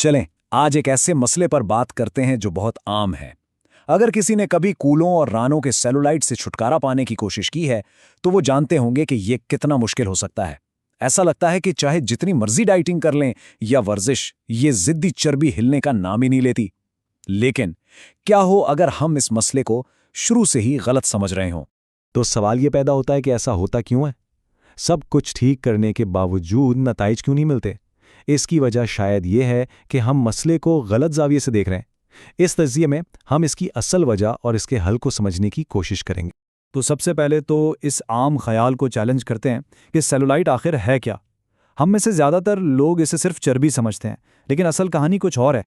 चलें, आज एक ऐसे मसले पर बात करते हैं जो बहुत आम है। अगर किसी ने कभी कूलों और रानों के सेलुलाइट से छुटकारा पाने की कोशिश की है, तो वो जानते होंगे कि ये कितना मुश्किल हो सकता है। ऐसा लगता है कि चाहे जितनी मर्जी डाइटिंग कर लें या वर्जिश, ये जिद्दी चर्बी हिलने का नाम ही नहीं लेती। लेकिन क्या हो अगर हम इस मसले को शुरू से ही गलत समझ रहे हों? तो सवाल ये पैदा होता है कि ऐसा होता क्यों है? सब कुछ ठीक करने के बावजूद नताइज क्यों नहीं मिलते? इसकी वजह शायद ये है कि हम मसले को गलत जाविये से देख रहे हैं। इस तज़किये में हम इसकी असल वजह और इसके हल को समझने की कोशिश करेंगे। तो सबसे पहले तो इस आम ख्याल को चैलेंज करते हैं कि सेलुलाइट आखिर है क्या। हम में से ज़्यादातर लोग इसे सिर्फ चर्बी समझते हैं, लेकिन असल कहानी कुछ और है।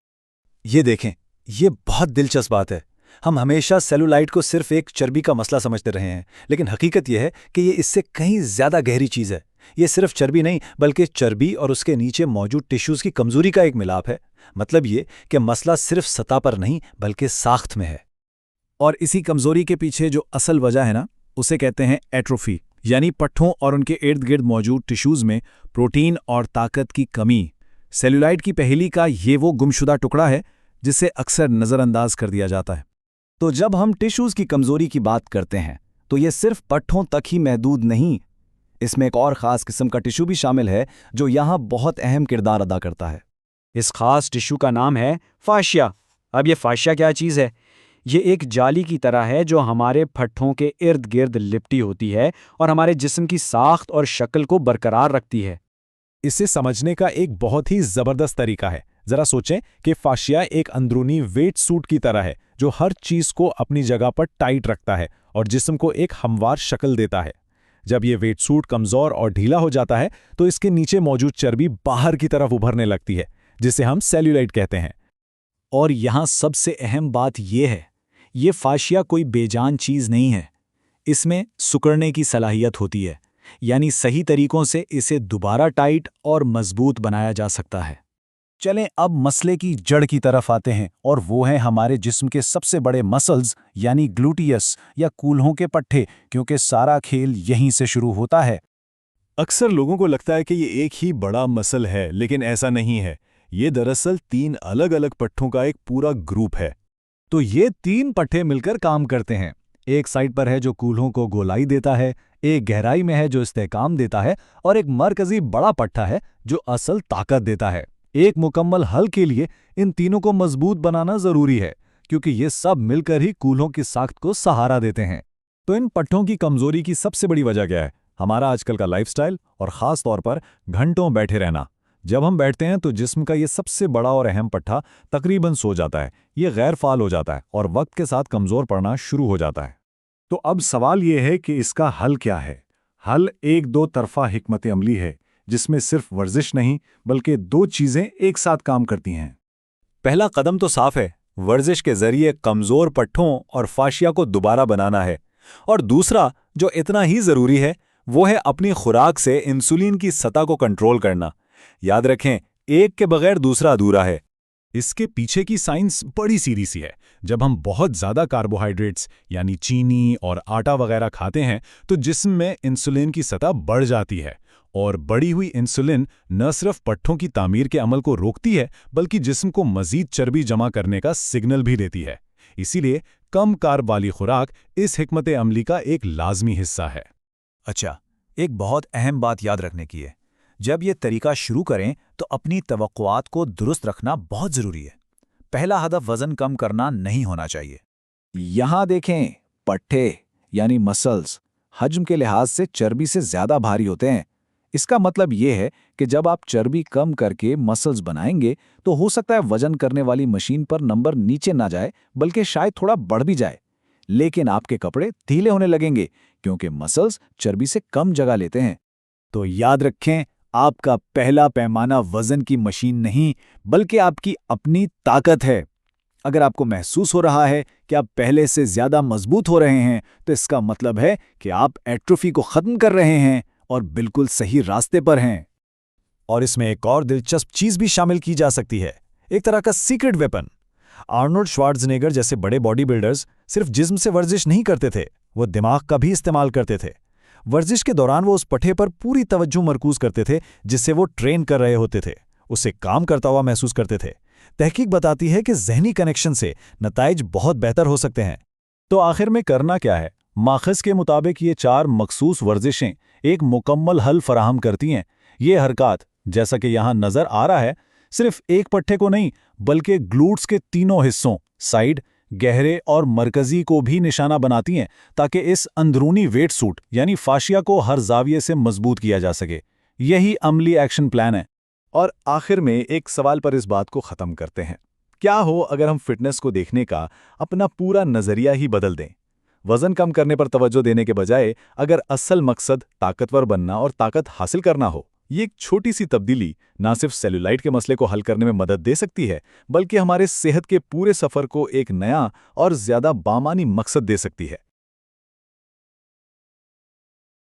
ये देखें, ये बहुत दिलचस्प बात है। हम हमेशा सेलुलाइट को सिर्फ एक चर्बी का मसला समझते रहे हैं, लेकिन हकीकत यह है कि ये इससे कहीं ज़्यादा गहरी चीज़ है। ये सिर्फ चर्बी नहीं, बल्कि चर्बी और उसके नीचे मौजूद टिश्यूज़ की कमज़ोरी का एक मिलाप है। मतलब ये कि मसला सिर्फ सतह पर नहीं, बल्कि साख्त में है। और इसी कमज़ोरी के पीछे जो असल वजह है ना, उसे कहते हैं एट्रोफी, यानी पट्ठों और उनके इर्द गिर्द मौजूद टिश्यूज़ में प्रोटीन और ताकत की कमी। सेलुलाइट की पहेली का ये वो गुमशुदा टुकड़ा है जिसे अक्सर नज़रअंदाज कर दिया जाता है। तो जब हम टिश्यूज़ की कमज़ोरी की बात करते हैं, तो ये सिर्फ पट्ठों तक ही महदूद नहीं। इसमें एक और ख़ास किस्म का टिश्यू भी शामिल है जो यहाँ बहुत अहम किरदार अदा करता है। इस खास टिश्यू का नाम है फाशिया। अब ये फाशिया क्या चीज़ है? ये एक जाली की तरह है जो हमारे पट्ठों के इर्द गिर्द लिपटी होती है और हमारे जिस्म की साख्त और शक्ल को बरकरार रखती है। इसे समझने का एक बहुत ही ज़बरदस्त तरीका है। ज़रा सोचें कि फाशिया एक अंदरूनी वेट सूट की तरह है जो हर चीज़ को अपनी जगह पर टाइट रखता है और जिस्म को एक हमवार शक्ल देता है। जब ये वेट सूट कमज़ोर और ढीला हो जाता है तो इसके नीचे मौजूद चर्बी बाहर की तरफ उभरने लगती है, जिसे हम सेल्यूलाइट कहते हैं। और यहाँ सबसे अहम बात यह है, ये फाशिया कोई बेजान चीज़ नहीं है। इसमें सिकुड़ने की सलाहियत होती है, यानी सही तरीकों से इसे दोबारा टाइट और मजबूत बनाया जा सकता है। चलें अब मसले की जड़ की तरफ आते हैं, और वो हैं हमारे जिस्म के सबसे बड़े मसल्स, यानी ग्लूटियस या कूल्हों के पट्ठे, क्योंकि सारा खेल यहीं से शुरू होता है। अक्सर लोगों को लगता है कि ये एक ही बड़ा मसल है, लेकिन ऐसा नहीं है। ये दरअसल 3 अलग-अलग पट्ठों का एक पूरा ग्रुप है। तो ये 3 पट्ठे मिलकर काम करते हैं। एक साइड पर है जो कूल्हों को गोलाई देता है, एक गहराई में है जो इस्तेहकाम देता है, और एक मरकजी बड़ा पट्टा है जो असल ताकत देता है। एक मुकम्मल हल के लिए इन तीनों को मजबूत बनाना जरूरी है, क्योंकि ये सब मिलकर ही कूल्हों की साख्त को सहारा देते हैं। तो इन पट्ठों की कमजोरी की सबसे बड़ी वजह क्या है? हमारा आजकल का लाइफस्टाइल और ख़ास तौर पर घंटों बैठे रहना। जब हम बैठते हैं तो जिस्म का ये सबसे बड़ा और अहम पट्टा तकरीबन सो जाता है, ये गैर फाल हो जाता है और वक्त के साथ कमज़ोर पड़ना शुरू हो जाता है। तो अब सवाल ये है कि इसका हल क्या है? हल एक दो तरफा हिकमत अमली है, जिसमें सिर्फ वर्जिश नहीं बल्कि 2 चीज़ें एक साथ काम करती हैं। पहला कदम तो साफ है, वर्जिश के जरिए कमज़ोर पट्ठों और फाशिया को दोबारा बनाना है। और दूसरा, जो इतना ही ज़रूरी है, वो है अपनी खुराक से इंसुलिन की सतह को कंट्रोल करना। याद रखें, एक के बगैर दूसरा अधूरा है। इसके पीछे की साइंस बड़ी सीधी सी है। जब हम बहुत ज़्यादा कार्बोहाइड्रेट्स यानी चीनी और आटा वगैरह खाते हैं तो जिस्म में इंसुलिन की सतह बढ़ जाती है, और बढ़ी हुई इंसुलिन न सिर्फ पट्ठों की तामीर के अमल को रोकती है, बल्कि जिस्म को मज़ीद चर्बी जमा करने का सिग्नल भी देती है। इसीलिए कम कार्ब वाली खुराक इस हिकमत अमली का एक लाजमी हिस्सा है। अच्छा, एक बहुत अहम बात याद रखने की है। जब ये तरीका शुरू करें तो अपनी तवक्कुआत को दुरुस्त रखना बहुत ज़रूरी है। पहला हदफ वज़न कम करना नहीं होना चाहिए। यहाँ देखें, पट्ठे यानी मसल्स हजम के लिहाज से चर्बी से ज़्यादा भारी होते हैं। इसका मतलब ये है कि जब आप चर्बी कम करके मसल्स बनाएंगे तो हो सकता है वजन करने वाली मशीन पर नंबर नीचे ना जाए, बल्कि शायद थोड़ा बढ़ भी जाए। लेकिन आपके कपड़े ढीले होने लगेंगे, क्योंकि मसल्स चर्बी से कम जगह लेते हैं। तो याद रखें, आपका पहला पैमाना वजन की मशीन नहीं, बल्कि आपकी अपनी ताकत है। अगर आपको महसूस हो रहा है कि आप पहले से ज़्यादा मजबूत हो रहे हैं, तो इसका मतलब है कि आप एट्रोफी को ख़त्म कर रहे हैं और बिल्कुल सही रास्ते पर हैं। और इसमें एक और दिलचस्प चीज़ भी शामिल की जा सकती है, एक तरह का सीक्रेट वेपन। आर्नोल्ड श्वार्ज़नेगर जैसे बड़े बॉडी बिल्डर्स सिर्फ जिस्म से वर्जिश नहीं करते थे, वो दिमाग का भी इस्तेमाल करते थे। वर्जिश के दौरान वो उस पट्टे पर पूरी तवज्जो मरकूज करते थे जिससे वो ट्रेन कर रहे होते थे। उसे काम करता हुआ महसूस करते थे, तहकीक बताती है कि ज़हनी कनेक्शन से नताइज बहुत बेहतर हो सकते हैं। तो आखिर में करना क्या है? माखज़ के मुताबिक ये 4 मखसूस वर्जिशें एक मुकम्मल हल फराहम करती हैं। ये हरकत, जैसा कि यहाँ नज़र आ रहा है, सिर्फ एक पट्टे को नहीं बल्कि ग्लूट्स के तीनों हिस्सों, साइड, गहरे और मरकज़ी को भी निशाना बनाती हैं, ताकि इस अंदरूनी वेट सूट यानी फाशिया को हर जाविये से मजबूत किया जा सके। यही अमली एक्शन प्लान है। और आखिर में एक सवाल पर इस बात को ख़त्म करते हैं। क्या हो अगर हम फिटनेस को देखने का अपना पूरा नज़रिया ही बदल दें? वज़न कम करने पर तवज्जो देने के बजाय अगर असल मकसद ताकतवर बनना और ताकत हासिल करना हो, ये एक छोटी सी तब्दीली ना सिर्फ सेल्यूलाइट के मसले को हल करने में मदद दे सकती है, बल्कि हमारे सेहत के पूरे सफ़र को एक नया और ज़्यादा बामानी मकसद दे सकती है।